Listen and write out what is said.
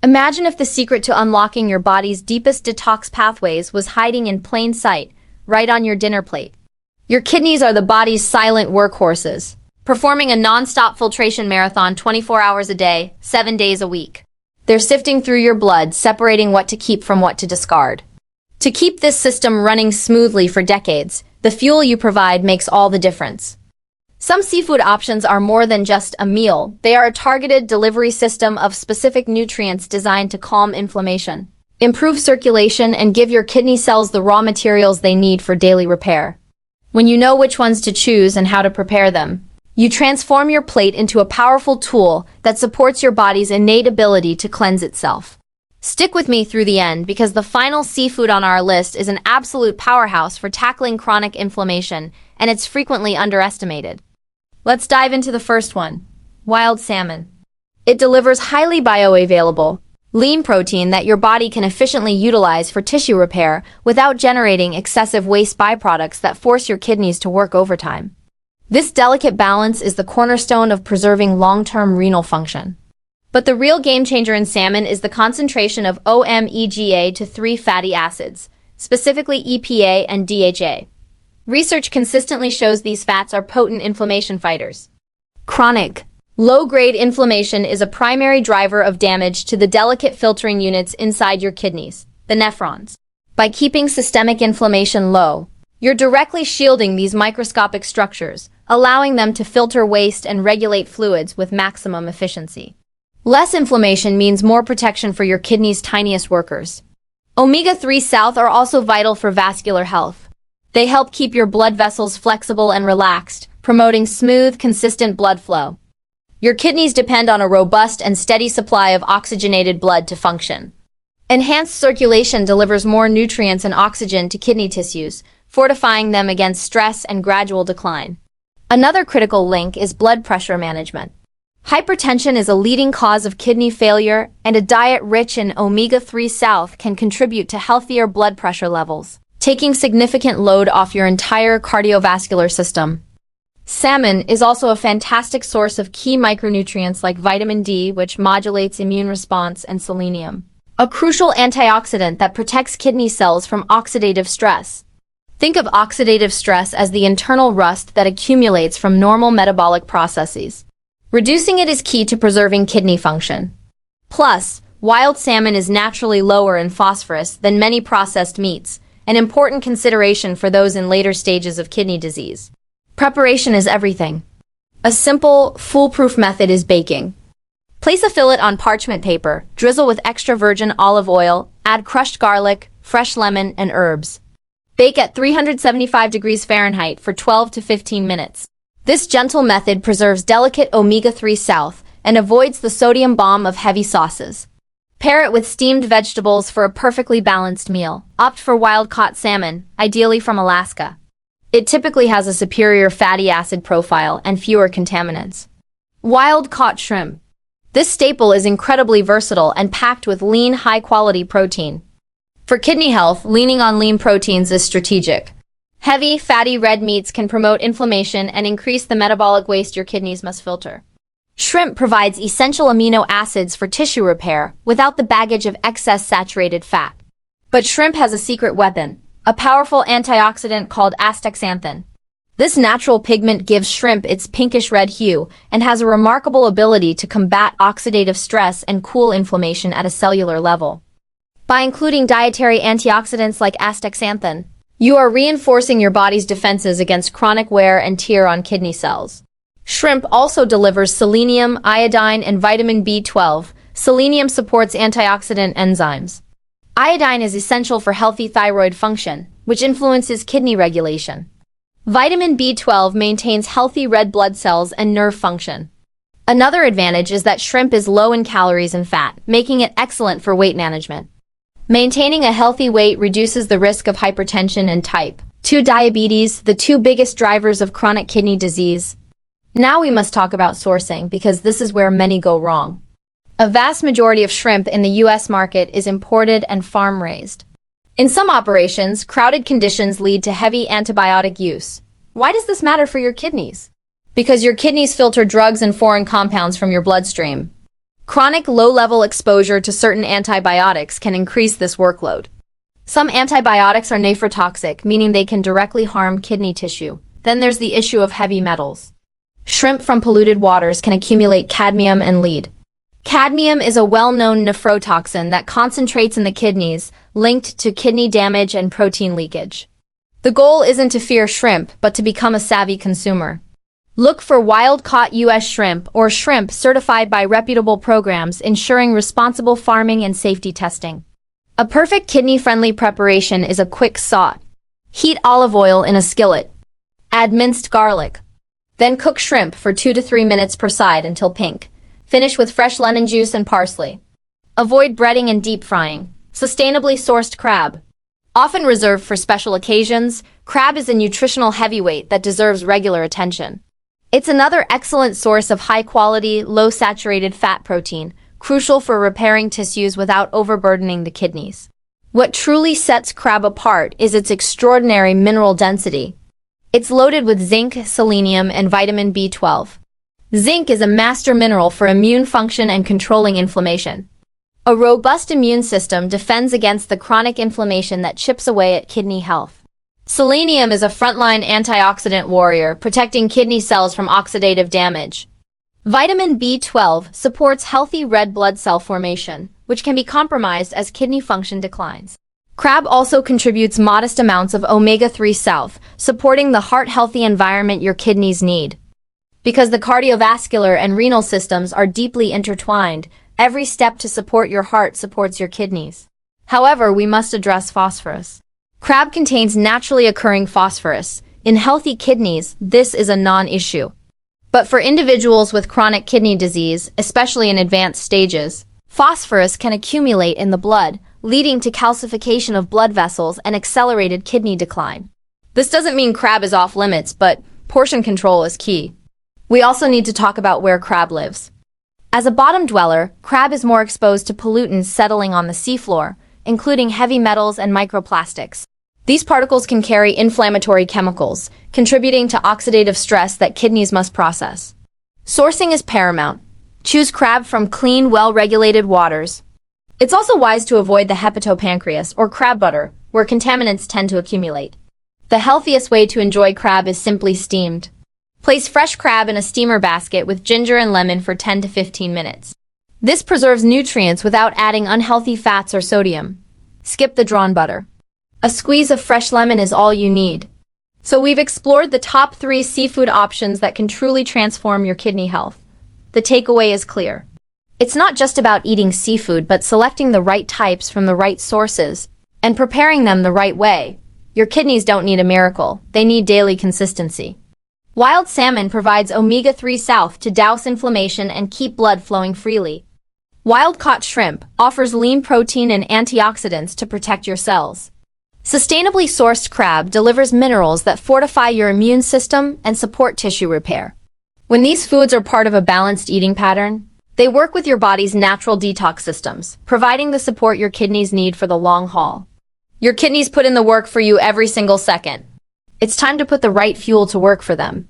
Imagine if the secret to unlocking your body's deepest detox pathways was hiding in plain sight, right on your dinner plate. Your kidneys are the body's silent workhorses, performing a non-stop filtration marathon 24 hours a day, 7 days a week. They're sifting through your blood, separating what to keep from what to discard. To keep this system running smoothly for decades, the fuel you provide makes all the difference. Some seafood options are more than just a meal. They are a targeted delivery system of specific nutrients designed to calm inflammation, improve circulation, and give your kidney cells the raw materials they need for daily repair. When you know which ones to choose and how to prepare them, you transform your plate into a powerful tool that supports your body's innate ability to cleanse itself. Stick with me through the end because the final seafood on our list is an absolute powerhouse for tackling chronic inflammation, and it's frequently underestimated. Let's dive into the first one, wild salmon. It delivers highly bioavailable, lean protein that your body can efficiently utilize for tissue repair without generating excessive waste byproducts that force your kidneys to work overtime. This delicate balance is the cornerstone of preserving long-term renal function. But the real game changer in salmon is the concentration of omega to 3 fatty acids, specifically EPA and DHA. Research consistently shows these fats are potent inflammation fighters. Chronic, low-grade inflammation is a primary driver of damage to the delicate filtering units inside your kidneys, the nephrons. By keeping systemic inflammation low, you're directly shielding these microscopic structures, allowing them to filter waste and regulate fluids with maximum efficiency. Less inflammation means more protection for your kidney's tiniest workers. Omega-3 salts are also vital for vascular health. They help keep your blood vessels flexible and relaxed, promoting smooth, consistent blood flow. Your kidneys depend on a robust and steady supply of oxygenated blood to function. Enhanced circulation delivers more nutrients and oxygen to kidney tissues, fortifying them against stress and gradual decline. Another critical link is blood pressure management. Hypertension is a leading cause of kidney failure, and a diet rich in omega-3 salts can contribute to healthier blood pressure levels, taking significant load off your entire cardiovascular system. Salmon is also a fantastic source of key micronutrients like vitamin D, which modulates immune response, and selenium, a crucial antioxidant that protects kidney cells from oxidative stress. Think of oxidative stress as the internal rust that accumulates from normal metabolic processes. Reducing it is key to preserving kidney function. Plus, wild salmon is naturally lower in phosphorus than many processed meats, an important consideration for those in later stages of kidney disease. Preparation is everything. A simple, foolproof method is baking. Place a fillet on parchment paper, drizzle with extra virgin olive oil, add crushed garlic, fresh lemon, and herbs. Bake at 375 degrees Fahrenheit for 12 to 15 minutes. This gentle method preserves delicate omega-3 salts and avoids the sodium bomb of heavy sauces. Pair it with steamed vegetables for a perfectly balanced meal. Opt for wild-caught salmon, ideally from Alaska. It typically has a superior fatty acid profile and fewer contaminants. Wild-caught shrimp. This staple is incredibly versatile and packed with lean, high-quality protein. For kidney health, leaning on lean proteins is strategic. Heavy, fatty red meats can promote inflammation and increase the metabolic waste your kidneys must filter. Shrimp provides essential amino acids for tissue repair without the baggage of excess saturated fat. But shrimp has a secret weapon, a powerful antioxidant called astaxanthin. This natural pigment gives shrimp its pinkish-red hue and has a remarkable ability to combat oxidative stress and cool inflammation at a cellular level. By including dietary antioxidants like astaxanthin, you are reinforcing your body's defenses against chronic wear and tear on kidney cells. Shrimp also delivers selenium, iodine, and vitamin B12. Selenium supports antioxidant enzymes. Iodine is essential for healthy thyroid function, which influences kidney regulation. Vitamin B12 maintains healthy red blood cells and nerve function. Another advantage is that shrimp is low in calories and fat, making it excellent for weight management. Maintaining a healthy weight reduces the risk of hypertension and type 2 diabetes, the two biggest drivers of chronic kidney disease. Now we must talk about sourcing because this is where many go wrong. A vast majority of shrimp in the U.S. market is imported and farm-raised. In some operations, crowded conditions lead to heavy antibiotic use. Why does this matter for your kidneys? Because your kidneys filter drugs and foreign compounds from your bloodstream. Chronic low-level exposure to certain antibiotics can increase this workload. Some antibiotics are nephrotoxic, meaning they can directly harm kidney tissue. Then there's the issue of heavy metals. Shrimp from polluted waters can accumulate cadmium and lead. Cadmium is a well-known nephrotoxin that concentrates in the kidneys, linked to kidney damage and protein leakage. The goal isn't to fear shrimp, but to become a savvy consumer. Look for wild-caught U.S. shrimp or shrimp certified by reputable programs ensuring responsible farming and safety testing. A perfect kidney-friendly preparation is a quick sauté. Heat olive oil in a skillet. Add minced garlic. Then cook shrimp for 2 to 3 minutes per side until pink. Finish with fresh lemon juice and parsley. Avoid breading and deep frying. Sustainably sourced crab. Often reserved for special occasions, crab is a nutritional heavyweight that deserves regular attention. It's another excellent source of high-quality, low-saturated fat protein, crucial for repairing tissues without overburdening the kidneys. What truly sets crab apart is its extraordinary mineral density. It's loaded with zinc, selenium, and vitamin B12. Zinc is a master mineral for immune function and controlling inflammation. A robust immune system defends against the chronic inflammation that chips away at kidney health. Selenium is a frontline antioxidant warrior, protecting kidney cells from oxidative damage. Vitamin B12 supports healthy red blood cell formation, which can be compromised as kidney function declines. Crab also contributes modest amounts of omega-3 south, supporting the heart-healthy environment your kidneys need. Because the cardiovascular and renal systems are deeply intertwined, every step to support your heart supports your kidneys. However, we must address phosphorus. Crab contains naturally occurring phosphorus. In healthy kidneys, this is a non-issue. But for individuals with chronic kidney disease, especially in advanced stages, phosphorus can accumulate in the blood, leading to calcification of blood vessels and accelerated kidney decline. This doesn't mean crab is off limits, but portion control is key. We also need to talk about where crab lives. As a bottom dweller, crab is more exposed to pollutants settling on the seafloor, including heavy metals and microplastics. These particles can carry inflammatory chemicals, contributing to oxidative stress that kidneys must process. Sourcing is paramount. Choose crab from clean, well-regulated waters. It's also wise to avoid the hepatopancreas or crab butter, where contaminants tend to accumulate. The healthiest way to enjoy crab is simply steamed. Place fresh crab in a steamer basket with ginger and lemon for 10 to 15 minutes. This preserves nutrients without adding unhealthy fats or sodium. Skip the drawn butter. A squeeze of fresh lemon is all you need. So we've explored the top 3 seafood options that can truly transform your kidney health. The takeaway is clear. It's not just about eating seafood, but selecting the right types from the right sources and preparing them the right way. Your kidneys don't need a miracle. They need daily consistency. Wild salmon provides omega-3 south to douse inflammation and keep blood flowing freely. Wild-caught shrimp offers lean protein and antioxidants to protect your cells. Sustainably sourced crab delivers minerals that fortify your immune system and support tissue repair. When these foods are part of a balanced eating pattern, they work with your body's natural detox systems, providing the support your kidneys need for the long haul. Your kidneys put in the work for you every single second. It's time to put the right fuel to work for them.